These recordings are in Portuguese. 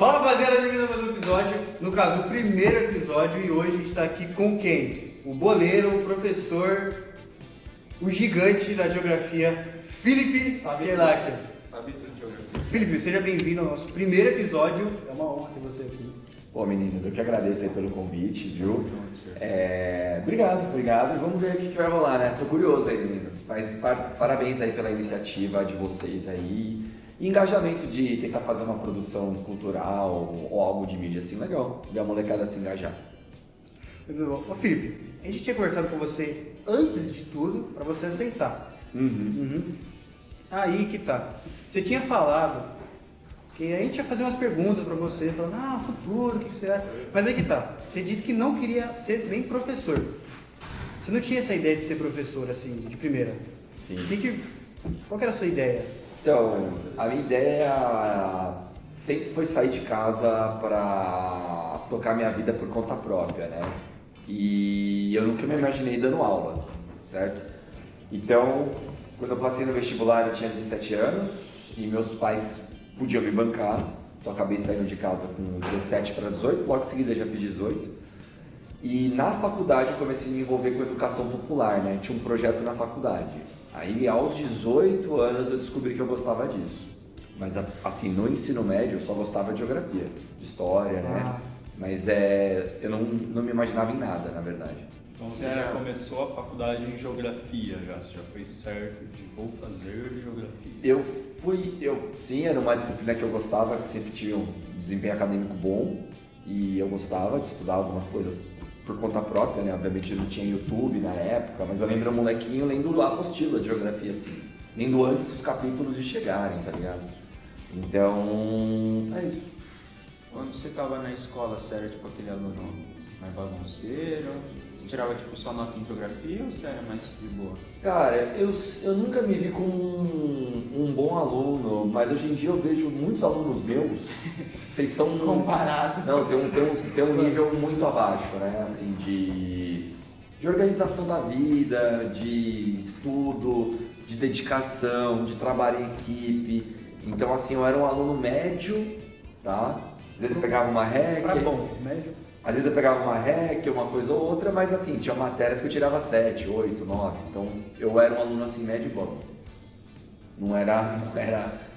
Fala rapaziada, bem-vindo a mais um episódio, no caso o primeiro episódio, e hoje a gente está aqui com quem? O boleiro, o professor, o gigante da geografia, Felipe Kerlacher. Sabe tudo de geografia. Felipe, seja bem-vindo ao nosso primeiro episódio, é uma honra ter você aqui. Pô, meninos, eu que agradeço aí pelo convite, viu? Obrigado. E vamos ver o que vai rolar, né? Tô curioso aí, meninos. Mas parabéns aí pela iniciativa de vocês aí. E engajamento de tentar fazer uma produção cultural ou algo de mídia assim, legal. Ver a molecada se engajar. Muito bom. Ô Felipe, a gente tinha conversado com você antes de tudo, para você aceitar. Aí que tá. Você tinha falado que a gente ia fazer umas perguntas para você, falando, futuro, o que você acha? Mas aí que tá. Você disse que não queria ser nem professor. Você não tinha essa ideia de ser professor, assim, de primeira? Sim. Qual que era a sua ideia? Então, a minha ideia sempre foi sair de casa para tocar minha vida por conta própria, né? E eu nunca me imaginei dando aula, certo? Então, quando eu passei no vestibular eu tinha 17 anos e meus pais podiam me bancar, então eu acabei saindo de casa com 17 para 18, logo em seguida já fiz 18. E na faculdade eu comecei a me envolver com educação popular, né? Tinha um projeto na faculdade. Aí aos 18 anos eu descobri que eu gostava disso. Mas assim, no ensino médio eu só gostava de geografia, de história, né? Mas eu não me imaginava em nada, na verdade. Então você já começou a faculdade em geografia já? Você já foi certo de vou fazer geografia? Sim, era uma disciplina que eu gostava, que eu sempre tive um desempenho acadêmico bom. E eu gostava de estudar algumas coisas por conta própria, né? Obviamente não tinha YouTube na época, mas eu lembro um molequinho lendo a apostila de geografia, assim. Lendo antes dos capítulos de chegarem, tá ligado? Então, é isso. Quando você tava na escola, você era tipo aquele aluno mais bagunceiro? Você tirava tipo só nota em geografia ou você era mais de boa? Cara, eu nunca me vi como um bom aluno, mas hoje em dia eu vejo muitos alunos meus, vocês são... Comparado. Não, tem um nível muito abaixo, né, assim, de organização da vida, de estudo, de dedicação, de trabalho em equipe. Então, assim, eu era um aluno médio, tá? Às vezes eu pegava uma REC. Pra bom, médio. Às vezes eu pegava uma REC, uma coisa ou outra, mas assim, tinha matérias que eu tirava 7, 8, 9. Então eu era um aluno assim, médio e bom. Não era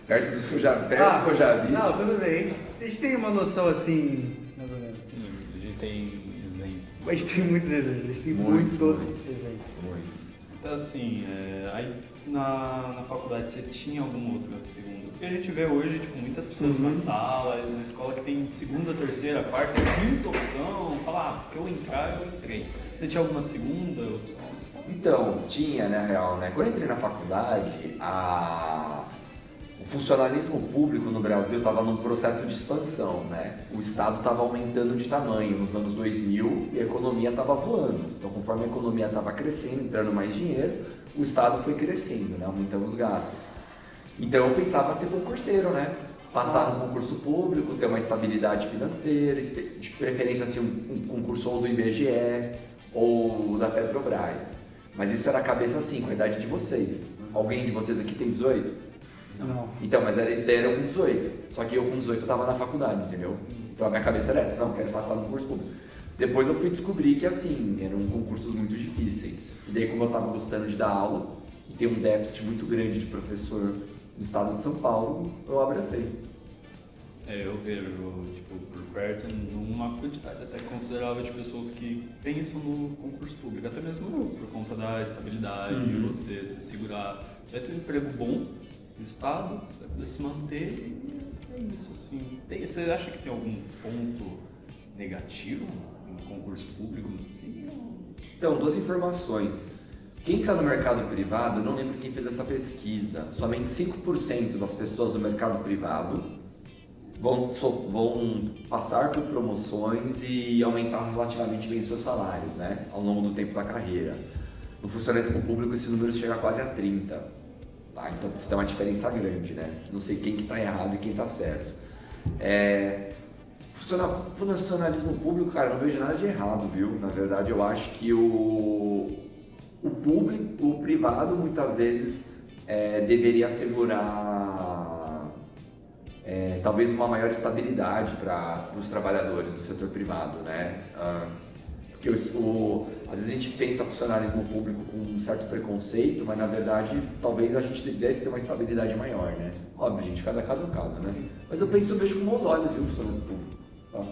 perto dos que eu já, do que eu já vi. Não, tudo bem. A gente tem uma noção assim, mais ou menos. A gente tem exemplos. A gente tem muitos exemplos, a gente tem muitos exemplos. Muitos. Então assim, aí na faculdade você tinha alguma outra segunda? Porque a gente vê hoje tipo, muitas pessoas na sala, na escola que tem segunda, terceira, quarta, quinta opção, fala, porque eu entrar, eu entrei. Você tinha alguma segunda opção? Então, tinha, na real, né? Quando eu entrei na faculdade, o funcionalismo público no Brasil estava num processo de expansão, né? O Estado estava aumentando de tamanho nos anos 2000 e a economia estava voando. Então, conforme a economia estava crescendo, entrando mais dinheiro, o Estado foi crescendo, né? Aumentando os gastos. Então, eu pensava ser concurseiro, né? Passar no concurso público, ter uma estabilidade financeira, de preferência assim, um concurso ou do IBGE ou da Petrobras. Mas isso era a cabeça assim, com a idade de vocês. Alguém de vocês aqui tem 18? Não. Então, mas isso daí era com 18. Só que eu com 18 estava na faculdade, entendeu? Então a minha cabeça era essa, não, quero passar no concurso público. Depois eu fui descobrir que assim, eram concursos muito difíceis. E daí como eu estava gostando de dar aula, e tem um déficit muito grande de professor no estado de São Paulo, eu abracei. Eu vejo, tipo, por perto, numa quantidade até considerável de pessoas que pensam no concurso público, até mesmo eu, por conta da estabilidade, de você se segurar, vai ter um emprego bom no Estado, vai poder se manter, e é isso, assim. Você acha que tem algum ponto negativo no concurso público, assim? Então, duas informações. Quem está no mercado privado, eu não lembro quem fez essa pesquisa, somente 5% das pessoas do mercado privado vão passar por promoções e aumentar relativamente bem seus salários, né, ao longo do tempo da carreira. No funcionalismo público esse número chega quase a 30, tá? Então isso tem uma diferença grande, né? Não sei quem que está errado e quem está certo. Funcionalismo público, cara, eu não vejo nada de errado, viu? Na verdade eu acho que o privado muitas vezes deveria assegurar talvez uma maior estabilidade para os trabalhadores do setor privado, né? Porque às vezes a gente pensa funcionalismo público com um certo preconceito, mas na verdade talvez a gente devesse ter uma estabilidade maior, né? Óbvio, gente, cada caso é um caso, né? Mas eu vejo com bons olhos, viu, o funcionalismo público. Tá?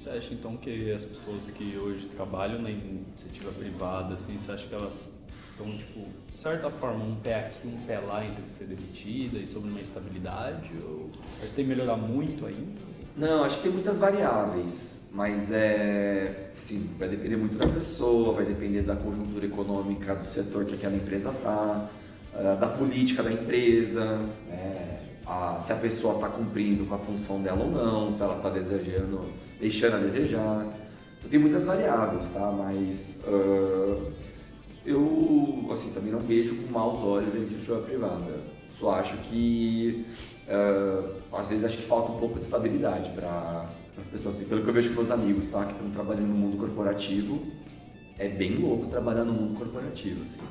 Você acha então que as pessoas que hoje trabalham na iniciativa privada, assim, você acha que elas estão, tipo, de certa forma, um pé aqui, um pé lá entre ser demitida e sobre uma estabilidade? Ou você acha que tem que melhorar muito ainda? Não, acho que tem muitas variáveis, mas sim, vai depender muito da pessoa, vai depender da conjuntura econômica do setor que aquela empresa está, da política da empresa, se a pessoa está cumprindo com a função dela ou não, se ela está deixando a desejar. Então, tem muitas variáveis, tá? Mas eu assim, também não vejo com maus olhos a iniciativa privada. Só acho que às vezes acho que falta um pouco de estabilidade para as pessoas, assim, pelo que eu vejo com meus amigos, tá, que estão trabalhando no mundo corporativo. É bem louco trabalhar no mundo corporativo, assim.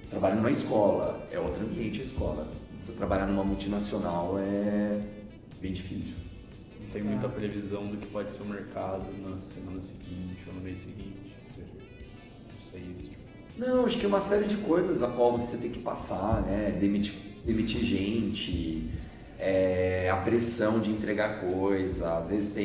Trabalhar numa escola, é outro ambiente a escola. Se trabalhar numa multinacional é bem difícil. Não tem muita previsão do que pode ser o mercado na semana seguinte ou no mês seguinte. Não sei isso. Não, acho que é uma série de coisas a qual você tem que passar, né? Demitir gente, a pressão de entregar coisa, às vezes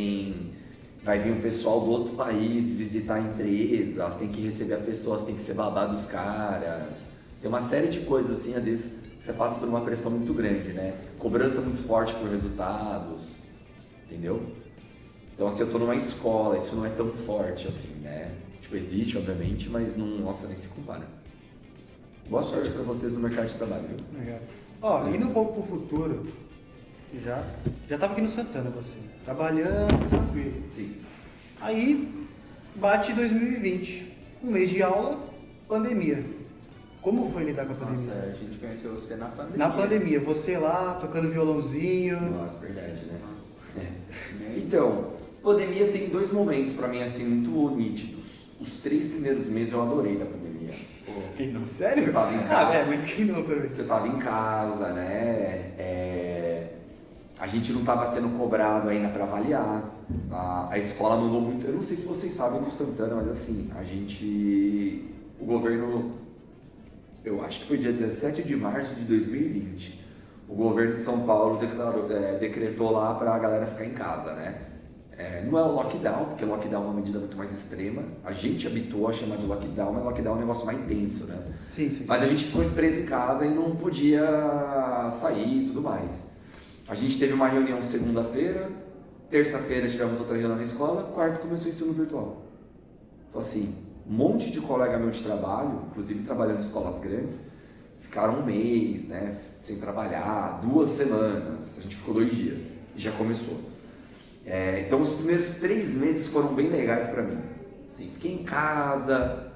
vai vir um pessoal do outro país visitar a empresa, você tem que receber a pessoa, você tem que ser babá dos caras. Tem uma série de coisas assim, às vezes você passa por uma pressão muito grande, né? Cobrança muito forte por resultados, entendeu? Então assim, eu tô numa escola, isso não é tão forte assim, né? Tipo, existe obviamente, mas não, nossa, nem se compara. Boa sorte pra vocês no mercado de trabalho, viu? Legal. Ó, indo um pouco pro futuro, já tava aqui no Santana você, trabalhando, tranquilo. Sim. Aí, bate 2020, um mês de aula, pandemia. Como foi lidar com a pandemia? Nossa, a gente conheceu você na pandemia. Na pandemia, você lá, tocando violãozinho. Nossa, verdade, né? Nossa. Então, pandemia tem dois momentos pra mim, assim, muito nítidos. Os 3 primeiros meses eu adorei da pandemia. Quem não? Sério? Eu tava em casa. Mas quem não também? Porque eu tava em casa, né? A gente não tava sendo cobrado ainda para avaliar. A escola mandou muito. Eu não sei se vocês sabem do Santana, mas assim, o governo, eu acho que foi dia 17 de março de 2020, o governo de São Paulo decretou lá para a galera ficar em casa, né? Não é o lockdown, porque o lockdown é uma medida muito mais extrema. A gente habituou a chamar de lockdown, mas lockdown é um negócio mais intenso, né? Sim. Mas a gente ficou preso em casa e não podia sair e tudo mais. A gente teve uma reunião segunda-feira, terça-feira tivemos outra reunião na escola, quarta começou o ensino virtual. Então assim, um monte de colega meu de trabalho, inclusive trabalhando em escolas grandes, ficaram um mês, né, sem trabalhar, 2 semanas, a gente ficou 2 dias e já começou. Então os primeiros 3 meses foram bem legais pra mim. Assim, fiquei em casa,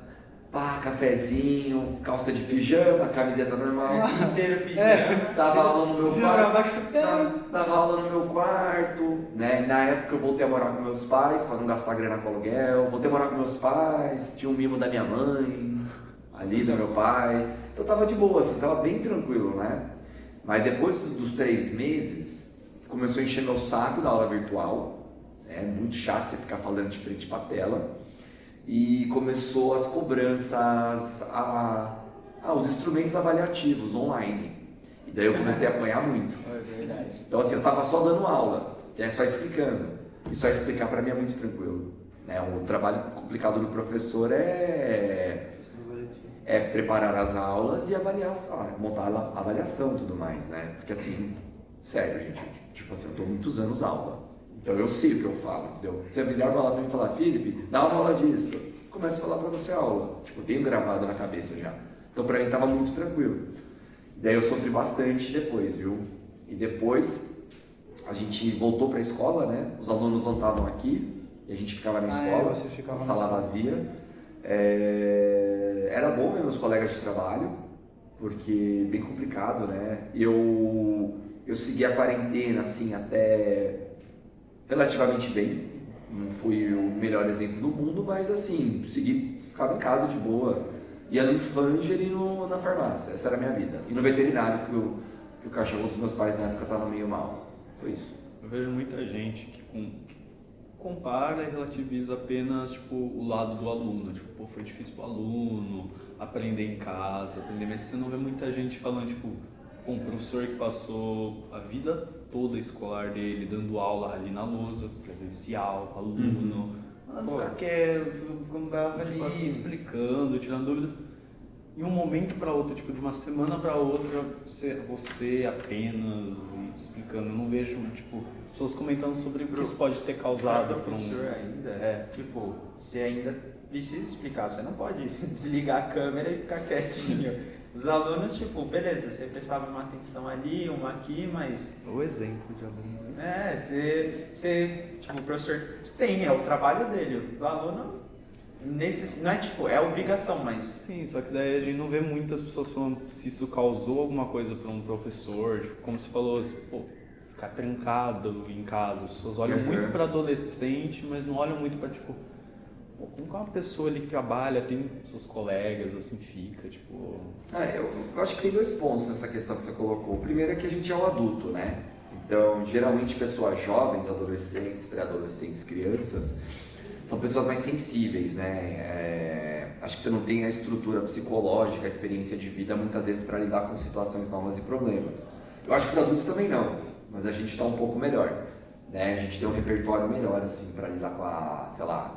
cafezinho, calça de pijama, camiseta normal. Inteiro pijama. Dava aula no meu quarto. quarto. Dava aula no meu quarto, né? Na época eu voltei a morar com meus pais para não gastar grana com aluguel. Voltei a morar com meus pais, tinha um mimo da minha mãe, ali do meu pai. Então tava de boa, assim, tava bem tranquilo, né? Mas depois dos 3 meses, começou a encher meu saco da aula virtual. É muito chato você ficar falando de frente pra tela. E começou as cobranças, os instrumentos avaliativos online. E daí eu comecei a apanhar muito. É verdade. Então assim, eu tava só dando aula, só explicando. E só explicar pra mim é muito tranquilo, né? O trabalho complicado do professor é preparar as aulas e avaliar, montar a avaliação e tudo mais, né? Porque assim, sério, gente, tipo assim, eu tô muitos anos aula. Então eu sei o que eu falo, entendeu? Você virar uma aula pra mim e falar, Felipe, dá uma aula disso. Começo a falar pra você a aula. Tipo, eu tenho gravado na cabeça já. Então pra mim tava muito tranquilo. Daí eu sofri bastante depois, viu? E depois a gente voltou pra escola, né? Os alunos não estavam aqui e a gente ficava na escola, você ficava na sala vazia. Era bom ver meus colegas de trabalho, porque bem complicado, né? Eu segui a quarentena, assim, até relativamente bem. Não fui o melhor exemplo do mundo, mas assim, ficava em casa de boa. Ia no Infanger e na farmácia, essa era a minha vida. E no veterinário, que o cachorro dos meus pais na época estava meio mal. Foi isso. Eu vejo muita gente que compara e relativiza apenas tipo, o lado do aluno. Tipo, pô, foi difícil pro aluno aprender em casa, aprender, mas você não vê muita gente falando, tipo, um professor que passou a vida toda escolar dele dando aula ali na lousa, presencial, aluno, ficar quieto, ficando ali assim, explicando, tirando dúvidas. E um momento para outro, tipo, de uma semana para outra, você apenas explicando. Eu não vejo, tipo, pessoas comentando sobre o que isso pode ter causado. Professor ainda, tipo, você ainda precisa explicar, você não pode desligar a câmera e ficar quietinho. Os alunos, tipo, beleza, você prestava uma atenção ali, uma aqui, mas... O exemplo de aluno. você tipo, o professor tem, é o trabalho dele, o aluno... não é tipo, é obrigação, mas... Sim, só que daí a gente não vê muitas pessoas falando se isso causou alguma coisa para um professor, tipo, como você falou, pô, ficar trancado em casa. As pessoas olham muito para adolescente, mas não olham muito para, tipo, pô, como que uma pessoa ali que trabalha, tem seus colegas, assim, fica, tipo... Eu acho que tem 2 pontos nessa questão que você colocou. O primeiro é que a gente é um adulto, né? Então, geralmente pessoas jovens, adolescentes, pré-adolescentes, crianças... são pessoas mais sensíveis, né? Acho que você não tem a estrutura psicológica, a experiência de vida muitas vezes para lidar com situações novas e problemas. Eu acho que os adultos também não, mas a gente está um pouco melhor, né? A gente tem um repertório melhor assim para lidar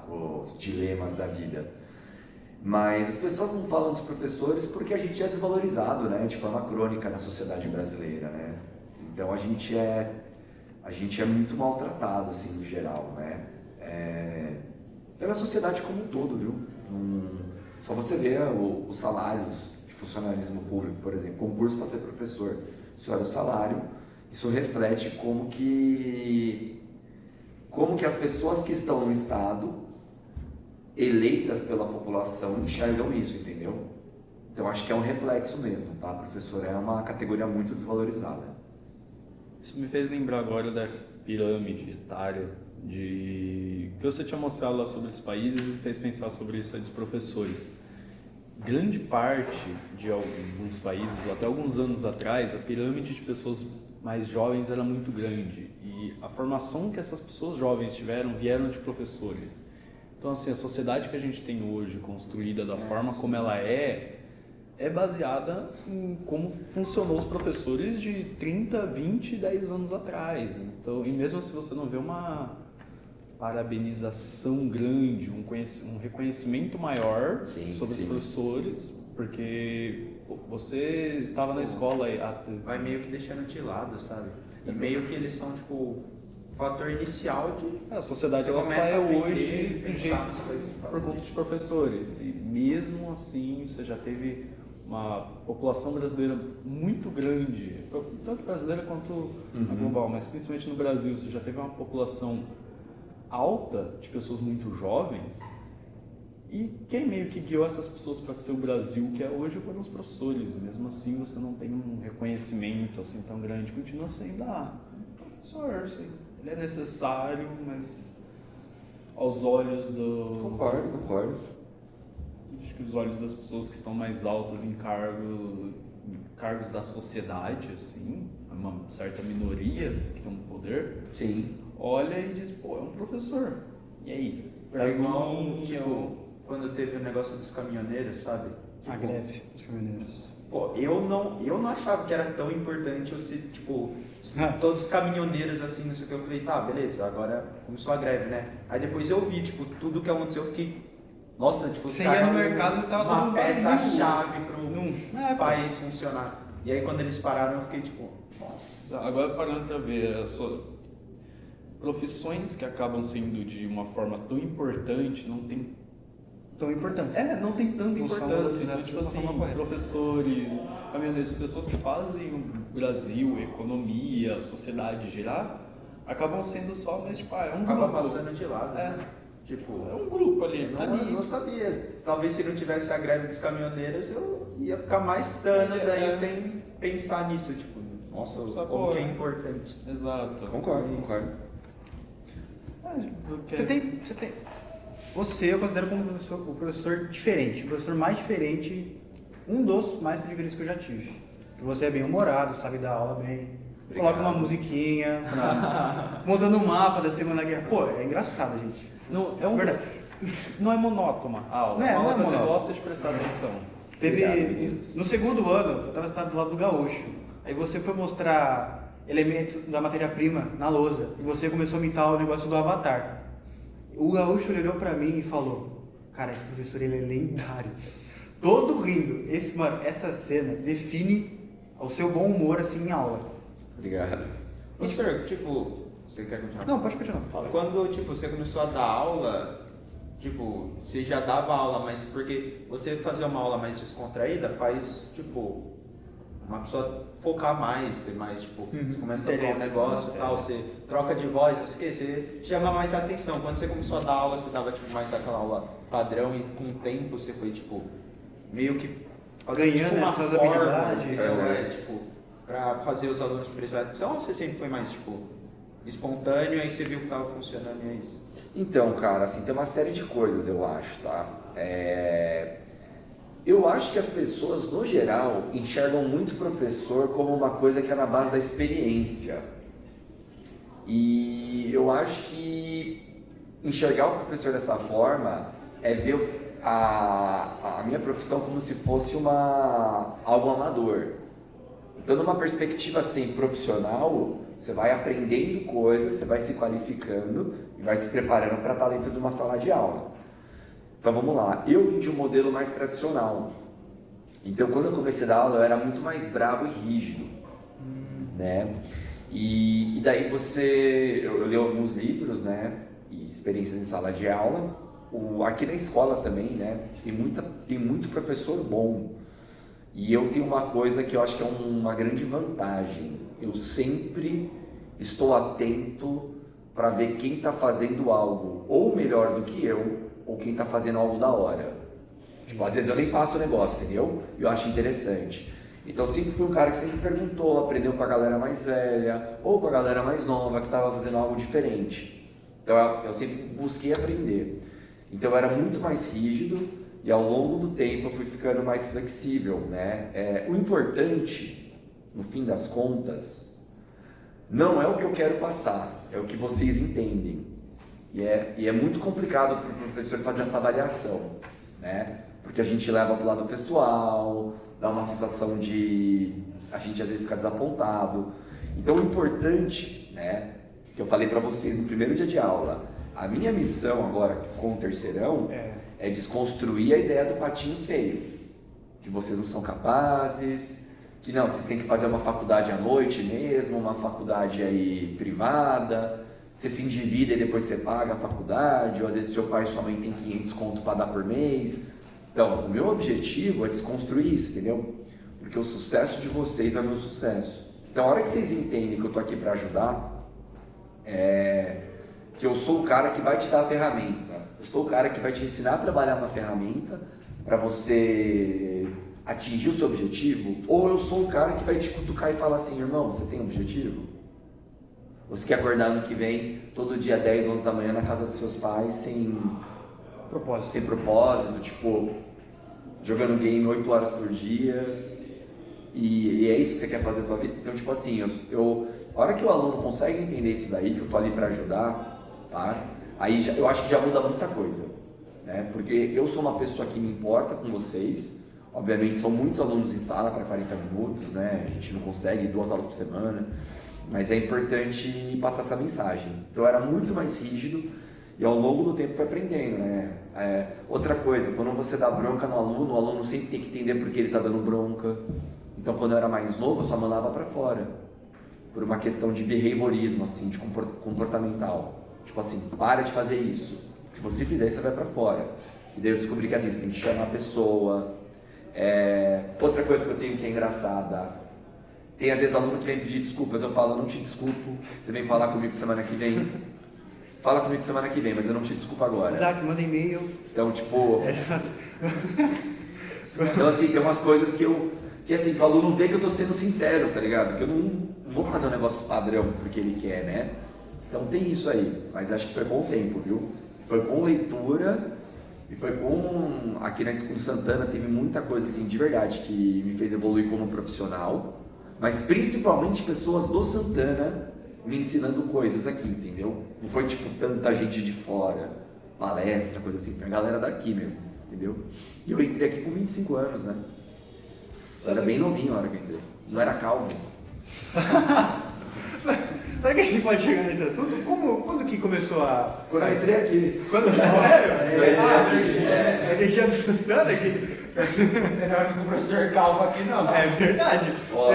com os dilemas da vida. Mas as pessoas não falam dos professores porque a gente é desvalorizado, né? De forma crônica na sociedade brasileira, né? Então a gente é muito maltratado assim no geral, né? Pela sociedade como um todo, viu? Só você vê os salários de funcionalismo público, por exemplo, concurso para ser professor, se olha o salário, isso reflete como que as pessoas que estão no Estado, eleitas pela população, enxergam isso, entendeu? Então acho que é um reflexo mesmo, tá? Professor é uma categoria muito desvalorizada. Isso me fez lembrar agora da pirâmide etária que você tinha mostrado lá sobre os países e me fez pensar sobre isso aí dos professores. Grande parte de alguns países, ou até alguns anos atrás, a pirâmide de pessoas mais jovens era muito grande e a formação que essas pessoas jovens vieram de professores. Então, assim, a sociedade que a gente tem hoje, construída da forma como ela é baseada em como funcionou os professores de 30, 20, 10 anos atrás. Então, e mesmo se você não vê uma parabenização grande, um reconhecimento maior sobre os professores, porque você estava na escola e vai meio que deixando de lado, sabe? E meio que eles são, tipo, o fator inicial de... A sociedade ela sai hoje do jeito por conta de professores. E mesmo assim, você já teve uma população brasileira muito grande, tanto brasileira quanto a global, mas principalmente no Brasil, você já teve uma população alta de pessoas muito jovens. E quem meio que guiou essas pessoas para ser o Brasil que é hoje foram os professores. Mesmo assim, você não tem um reconhecimento assim tão grande. Continua sendo, professor, sim. Ele é necessário, mas aos olhos do... Concordo. Acho que os olhos das pessoas que estão mais altas em cargos da sociedade, assim, uma certa minoria que tem um poder, Sim. olha e diz, pô, é um professor. E aí? É igual, quando teve o negócio dos caminhoneiros, sabe? A greve dos caminhoneiros. Pô, eu não achava que era tão importante todos os caminhoneiros assim, não sei o que. Eu falei, tá, beleza, agora começou a greve, né? Aí depois eu vi, tudo que aconteceu, eu fiquei, nossa, você ia no mercado e tava uma todo peça-chave pro país funcionar. E aí quando eles pararam, eu fiquei nossa. Agora parando pra ver, profissões que acabam sendo de uma forma tão importante, não tem tão importância. Não tem tanta importância, né? tipo assim, professores, caminhoneiros, pessoas que fazem o Brasil, a economia, a sociedade girar, acabam sendo só, mas é um Acaba grupo. passando de lado, né? É um grupo ali. Eu não sabia. Talvez se não tivesse a greve dos caminhoneiros, eu ia ficar mais anos aí sem pensar nisso, nossa, como que é importante. Exato. Concordo. Você eu considero como o professor diferente, o professor mais diferente, um dos mais diferentes que eu já tive. Você é bem humorado, sabe dar aula bem, coloca uma musiquinha, montando um mapa da Segunda Guerra. Pô, é engraçado, gente. Não, Verdade. não é monótona a aula. Não é uma aula que você monótona. gosta de prestar atenção. Teve, Obrigado, meninos. no segundo ano, eu estava sentado do lado do gaúcho. Aí você foi mostrar elementos da matéria-prima na lousa. E você começou a imitar o negócio do Avatar. O gaúcho olhou pra mim e falou: cara, esse professor ele é lendário. Todo rindo. Mano, essa cena define o seu bom humor assim em aula. Obrigado. Professor, tipo, você quer continuar? Não, pode continuar. Quando, tipo, você começou a dar aula, tipo, você já dava aula, mas porque você fazer uma aula mais descontraída faz, tipo, uma pessoa focar mais, ter mais, tipo, você começa a falar um Interesse, negócio e né? tal, você troca de voz, não sei o que, você chama mais atenção. Quando você começou a dar aula, você dava, tipo, mais aquela aula padrão e com o tempo você foi, tipo, meio que fazendo, Ganhando tipo, uma essas forma, habilidades, entendeu? né? Tipo, pra fazer os alunos prestarem atenção, ou você sempre foi mais, tipo, espontâneo, aí você viu que tava funcionando e é isso? Então, cara, assim, tem uma série de coisas, eu acho, tá? Eu acho que as pessoas, no geral, enxergam muito o professor como uma coisa que é na base da experiência. E eu acho que enxergar o professor dessa forma é ver a minha profissão como se fosse algo amador. Então, numa perspectiva assim, profissional, você vai aprendendo coisas, você vai se qualificando e vai se preparando para estar dentro de uma sala de aula. Então vamos lá, eu vim de um modelo mais tradicional. Então quando eu comecei a dar aula eu era muito mais bravo e rígido, né? E daí eu li alguns livros, né? E experiências em sala de aula. Aqui na escola também, né? Tem muito professor bom. E eu tenho uma coisa que eu acho que é uma grande vantagem. Eu sempre estou atento para ver quem está fazendo algo ou melhor do que eu, ou quem está fazendo algo da hora. Tipo, às vezes eu nem faço o negócio, entendeu? E eu acho interessante. Então eu sempre fui um cara que sempre perguntou, aprendeu com a galera mais velha ou com a galera mais nova que estava fazendo algo diferente. Então eu sempre busquei aprender. Então eu era muito mais rígido e ao longo do tempo eu fui ficando mais flexível, né? O importante, no fim das contas, não é o que eu quero passar, é o que vocês entendem. E é muito complicado para o professor fazer essa avaliação, né? Porque a gente leva para o lado pessoal, dá uma sensação de... a gente às vezes fica desapontado. Então o importante, né, que eu falei para vocês no primeiro dia de aula, a minha missão agora com o terceirão é desconstruir a ideia do patinho feio. Que vocês não são capazes, que não, vocês têm que fazer uma faculdade à noite mesmo, uma faculdade aí privada... Você se endivida e depois você paga a faculdade, ou às vezes seu pai e sua mãe tem 500 conto para dar por mês. Então, o meu objetivo é desconstruir isso, entendeu? Porque o sucesso de vocês é o meu sucesso. Então, a hora que vocês entendem que eu estou aqui para ajudar, que eu sou o cara que vai te dar a ferramenta, eu sou o cara que vai te ensinar a trabalhar uma ferramenta para você atingir o seu objetivo, ou eu sou o cara que vai te cutucar e falar assim, irmão, você tem um objetivo? Você quer acordar ano que vem, todo dia 10, 11 da manhã na casa dos seus pais, sem propósito, tipo, jogando game 8 horas por dia, e é isso que você quer fazer na tua vida? Então, tipo assim, a hora que o aluno consegue entender isso daí, que eu tô ali para ajudar, tá? Aí eu acho que já muda muita coisa, né? Porque eu sou uma pessoa que me importa com vocês, obviamente são muitos alunos em sala para 40 minutos, né? A gente não consegue 2 aulas por semana, mas é importante passar essa mensagem. Então eu era muito mais rígido e ao longo do tempo foi aprendendo, né? Outra coisa, quando você dá bronca no aluno, o aluno sempre tem que entender por que ele está dando bronca. Então quando eu era mais novo, eu só mandava para fora, por uma questão de behaviorismo, assim, de comportamental. Tipo assim, para de fazer isso. Se você fizer isso, você vai para fora. E daí eu descobri que assim, você tem que chamar a pessoa. Outra coisa que eu tenho que é engraçada, tem às vezes aluno que vem pedir desculpas, eu falo, eu não te desculpo, você vem falar comigo semana que vem, fala comigo semana que vem, mas eu não te desculpo agora. Isaac, manda e-mail. Então, tipo... Então, assim, tem umas coisas que assim, o aluno vê que eu tô sendo sincero, tá ligado? Que eu não vou fazer um negócio padrão porque ele quer, né? Então tem isso aí, mas acho que foi com o tempo, viu? Foi com leitura e foi aqui na Escola Santana teve muita coisa assim, de verdade, que me fez evoluir como profissional. mas principalmente pessoas do Santana me ensinando coisas aqui, entendeu? Não foi tipo tanta gente de fora, palestra, coisa assim, foi a galera daqui mesmo, entendeu? E eu entrei aqui com 25 anos, né? Eu era bem novinho na hora que eu entrei, não era calvo. Será que a gente pode chegar nesse assunto? Quando que começou a... Quando eu entrei aqui. Quando que... Sério? A energia do Santana aqui. Você não é com o professor Calvo aqui, não. É verdade. Ó,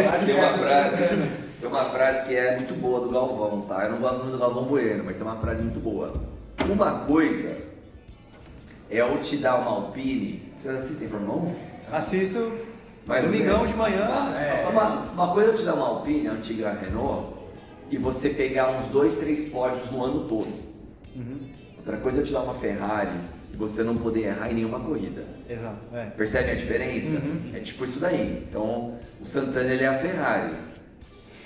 tem uma frase que é muito boa do Galvão, tá? Eu não gosto muito do Galvão Bueno, mas tem uma frase muito boa. Uma coisa é eu te dar uma Alpine. Vocês assistem Fórmula 1? Assisto Mais ou domingão menos. de manhã. Uma coisa é eu te dar uma Alpine, a antiga Renault, e você pegar uns 2, 3 pódios no ano todo. Outra coisa é eu te dar uma Ferrari e você não poder errar em nenhuma corrida. Exato. É. Percebe a diferença? É tipo isso daí. Então, o Santana ele é a Ferrari.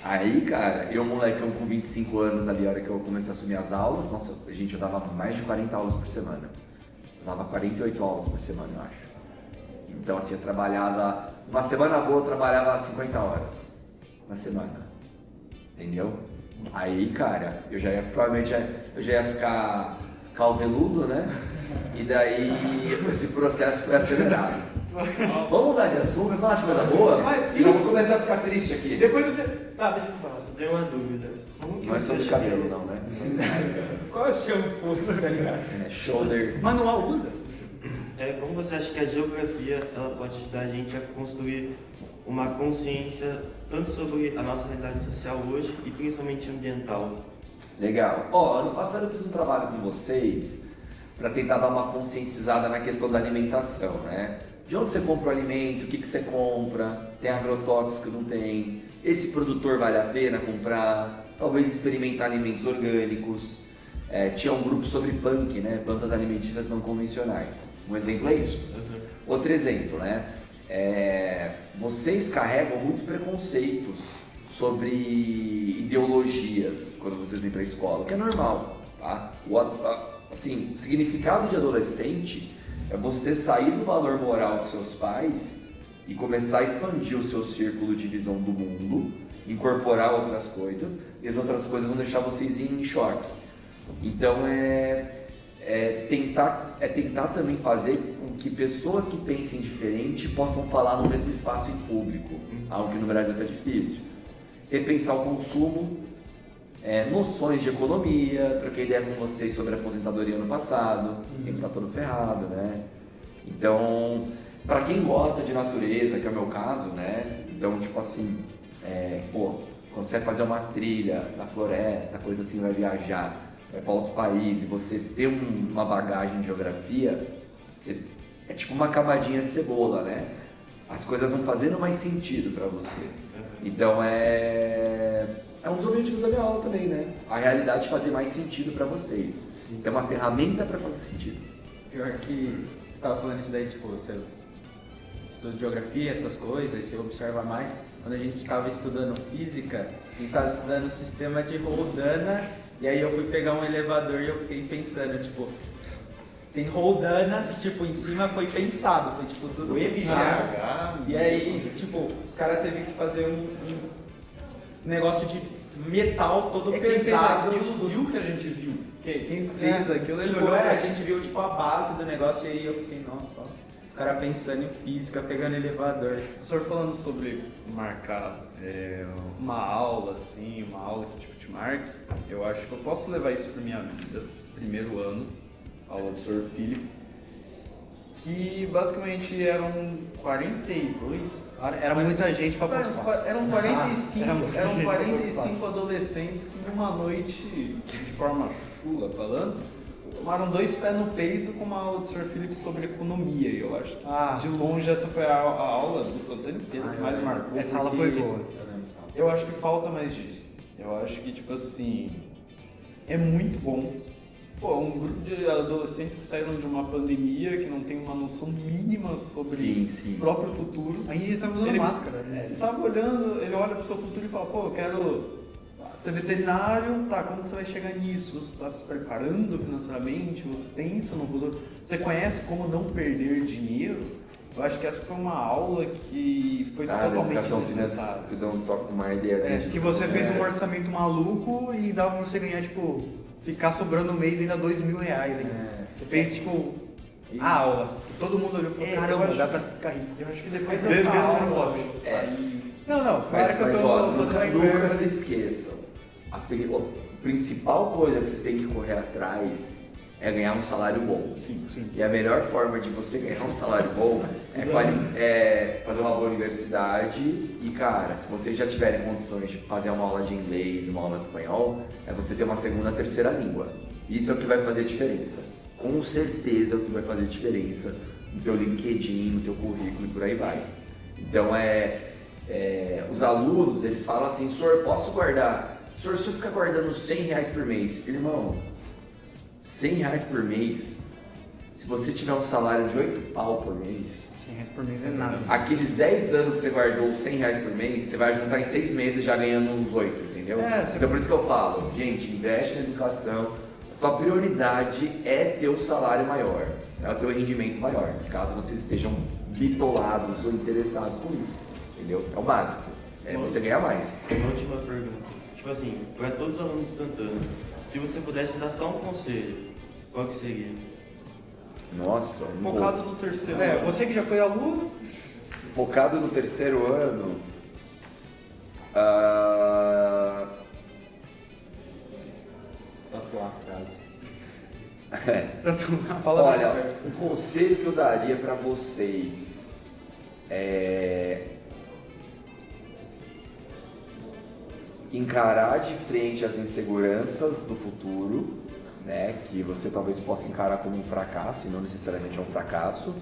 Aí, cara, eu molecão com 25 anos ali, a hora que eu comecei a assumir as aulas, nossa, gente, eu dava mais de 40 aulas por semana. Eu dava 48 aulas por semana, eu acho. Então, assim, eu trabalhava... Uma semana boa, eu trabalhava 50 horas na semana. Entendeu? Aí, cara, eu já ia, provavelmente, eu já ia ficar calveludo, né? E daí, esse processo foi acelerado. Vamos mudar de assunto, falar de coisa boa? Já vou começar a ficar triste aqui. Depois você... Tá, deixa eu falar. Tenho uma dúvida. Como que Não é você sobre chega- cabelo, não, né? Qual é o shampoo, tá ligado? É shoulder. Manual usa? Como você acha que a geografia ela pode ajudar a gente a construir uma consciência tanto sobre a nossa realidade social hoje e principalmente ambiental? Legal. Ó, ano passado eu fiz um trabalho com vocês para tentar dar uma conscientizada na questão da alimentação, né? De onde você compra o alimento, o que você compra, tem agrotóxico, não tem, esse produtor vale a pena comprar, talvez experimentar alimentos orgânicos. Tinha um grupo sobre punk, né? Plantas alimentícias não convencionais. Um exemplo é isso. Outro exemplo, né? Vocês carregam muitos preconceitos sobre ideologias quando vocês vêm para a escola, o que é normal, tá? Assim, o significado de adolescente é você sair do valor moral dos seus pais e começar a expandir o seu círculo de visão do mundo, incorporar outras coisas, e as outras coisas vão deixar vocês em choque. Então tentar também fazer com que pessoas que pensem diferente possam falar no mesmo espaço em público, algo que no Brasil está difícil. Repensar o consumo, noções de economia, troquei ideia com vocês sobre a aposentadoria ano passado, a gente está todo ferrado, né? Então, para quem gosta de natureza, que é o meu caso, né? Então, tipo assim, quando você vai fazer uma trilha na floresta, coisa assim, vai viajar, vai para outro país e você ter uma bagagem de geografia, é tipo uma camadinha de cebola, né? As coisas vão fazendo mais sentido para você. Então é um dos objetivos da minha aula também, né? A realidade fazer mais sentido para vocês. Tem uma ferramenta para fazer sentido. Pior que você tava falando isso daí, tipo, você estuda geografia, essas coisas, aí você observa mais. Quando a gente estava estudando física, a gente estava estudando o sistema de roldana, e aí eu fui pegar um elevador e eu fiquei pensando, tipo, tem roldanas, tipo, em cima foi pensado, foi tipo tudo pensado. E aí, tipo, os caras teve que fazer um negócio de metal todo pesado. Aquilo viu que a gente viu. Quem fez aquilo, ele Tipo, olhou. a gente viu tipo a base do negócio e aí eu fiquei, nossa, ó, o cara pensando em física, pegando elevador. O senhor falando sobre marcar uma aula assim, uma aula que tipo te marque, eu acho que eu posso levar isso para minha vida. Primeiro ano, aula do Sr. Filipe, que basicamente eram 42. Era muita gente para participar. Eram 45, Era muita eram gente pra 45 adolescentes que numa noite, de forma chula falando, tomaram 2 pés no peito com uma aula do Sr. Filipe sobre economia. E eu acho que de longe essa foi a aula do Santana inteiro que mais marcou. Essa aula foi boa. Eu acho que falta mais disso. Eu acho que, tipo assim, é muito bom. Pô, um grupo de adolescentes que saíram de uma pandemia, que não tem uma noção mínima sobre o próprio futuro. A gente estava usando máscara. Ele tava olhando, ele olha pro seu futuro e fala, pô, eu quero ser veterinário, tá, quando você vai chegar nisso? Você está se preparando financeiramente? Você pensa no futuro? Você conhece como não perder dinheiro? Eu acho que essa foi uma aula que foi Da totalmente educação necessária. financeira, que dá um toque, uma ideiazinha de Que você fez um orçamento maluco e dava pra você ganhar, tipo, ficar sobrando no mês ainda R$2.000 ainda. Você fez, tipo, a aula. Todo mundo olhou e falou, caramba, dá pra ficar rico. Eu acho que depois Mesmo dessa não aula, pode. eu saí... Não, claro Mas, que eu tô ó, fazendo nunca se esqueçam. A principal coisa que vocês têm que correr atrás é ganhar um salário bom. Sim. E a melhor forma de você ganhar um salário bom é fazer uma boa universidade e, cara, se vocês já tiverem condições de fazer uma aula de inglês, uma aula de espanhol, é você ter uma segunda, terceira língua. Isso é o que vai fazer diferença. Com certeza é o que vai fazer diferença no teu LinkedIn, no teu currículo e por aí vai. Então, os alunos, eles falam assim, senhor, posso guardar? Senhor, se eu ficar guardando R$100 por mês, irmão, R$100 por mês, se você tiver um salário de 8 pau por mês, R$100 por mês é nada. aqueles 10 anos que você guardou R$100 por mês, você vai juntar em 6 meses já ganhando uns 8, entendeu? Então por isso que eu falo, gente, investe na educação, a tua prioridade é ter um salário maior, é o teu rendimento maior, caso vocês estejam bitolados ou interessados com isso, entendeu? É o básico, é você ganhar mais. Uma última pergunta. Tipo assim, para todos os alunos de Santana, se você pudesse dar só um conselho, qual que seria? Nossa, Focado no terceiro ano. Você que já foi aluno, focado no terceiro ano, Tatuar a frase. olha, um conselho que eu daria para vocês é encarar de frente as inseguranças do futuro, né, que você talvez possa encarar como um fracasso e não necessariamente é um fracasso,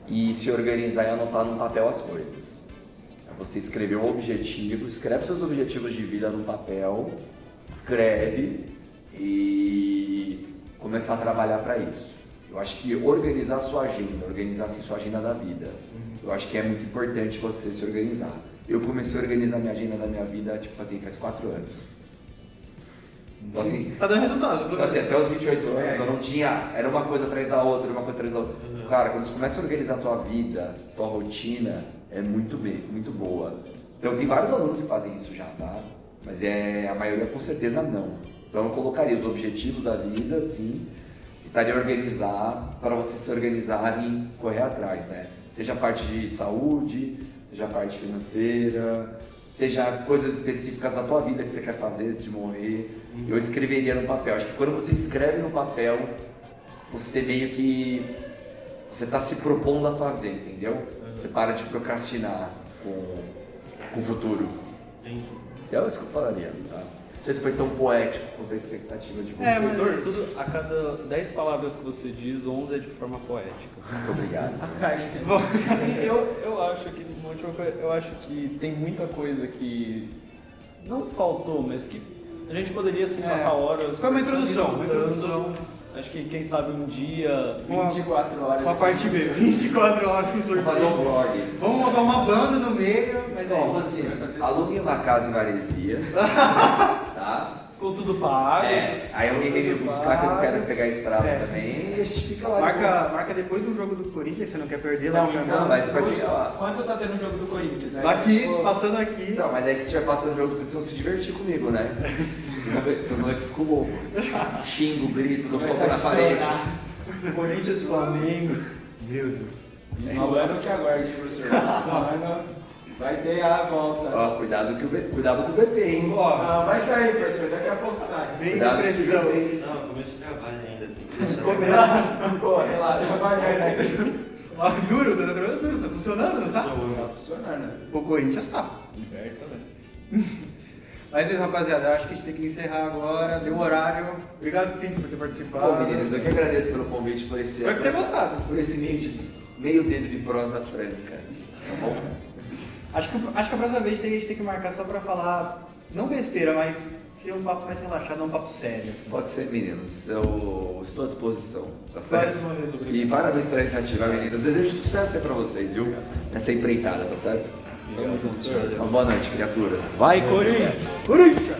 e se organizar e anotar num papel as coisas. Você escrever um objetivo, escreve seus objetivos de vida no papel, escreve e começar a trabalhar para isso. Eu acho que organizar sua agenda, organizar assim, sua agenda da vida, eu acho que é muito importante você se organizar. Eu comecei a organizar minha agenda da minha vida, tipo assim, faz 4 anos. Então, assim, tá dando resultado. então, assim, até os 28 anos eu não tinha, era uma coisa atrás da outra, uma coisa atrás da outra. Cara, quando você começa a organizar a tua vida, tua rotina, é muito bem, muito boa. Então tem vários alunos que fazem isso já, tá? Mas a maioria com certeza não. Então eu colocaria os objetivos da vida, assim, e estaria a organizar para vocês se organizarem e correr atrás, né? Seja a parte de saúde, seja a parte financeira, seja coisas específicas da tua vida que você quer fazer antes de morrer. Eu escreveria no papel. Acho que quando você escreve no papel, você meio que você está se propondo a fazer, entendeu? Você para de procrastinar com o futuro. Então é isso que eu falaria, tá? Não sei se foi tão poético quanto a expectativa de vocês. Professor, tudo, a cada 10 palavras que você diz, 11 é de forma poética. Muito obrigado. Eu acho que, uma última coisa, eu acho que tem muita coisa que não faltou, mas que a gente poderia assim passar horas. Foi uma introdução, estudando. Acho que quem sabe um dia. 24 horas. Uma parte B, 24 horas com sorteio. Vou fazer um vlog. Vamos montar uma banda no meio, mas Então, vamos assim, aluguem uma casa em Maresias, tá? Com tudo pago. Aí alguém vem me buscar que eu não quero pegar a estrada também e a gente fica lá. Marca depois do jogo do Corinthians, você não quer perder lá. Não, mas vai ser, ó. Quanto tá tendo o jogo do Corinthians? Né? Aqui, passando aqui. Então, mas daí se estiver passando o jogo, vocês vão se divertir comigo, né? Vocês vão ver que eu fico louco. Xingo, grito, dou soco na parede. Corinthians, Flamengo. Meu Deus. No ano que aguarde, professor. No ano vai ter a volta. Ó, cuidado com o VP, hein? Ó, Não, vai sair, professor. Daqui a pouco sai. vem Cuidado com pressão. com esse VP. Não, começo de trabalho ainda. Tem que deixar Pô, relaxa, vai, né? Ó, duro, tá trabalhando duro, tá funcionando, não tá? Tá funcionando. O Corinthians tá. Mas é isso, rapaziada, eu acho que a gente tem que encerrar agora, deu horário. Obrigado, Finco, por ter participado. Pô, meninos, eu que agradeço pelo convite, por esse Espero ter gostado. Por esse meio dedo de prosa franca. Tá bom? Acho que a próxima vez a gente tem que marcar só pra falar, não besteira, mas ser um papo mais relaxado, não um papo sério. Assim. Pode ser, meninos. Eu estou à disposição, tá certo? Várias maneiras, E parabéns pela iniciativa, meninos. Desejo sucesso aí pra vocês, viu? Nessa empreitada, tá certo? Obrigado, professor. Uma boa noite, criaturas. Vai, Corinthians! Corinthians!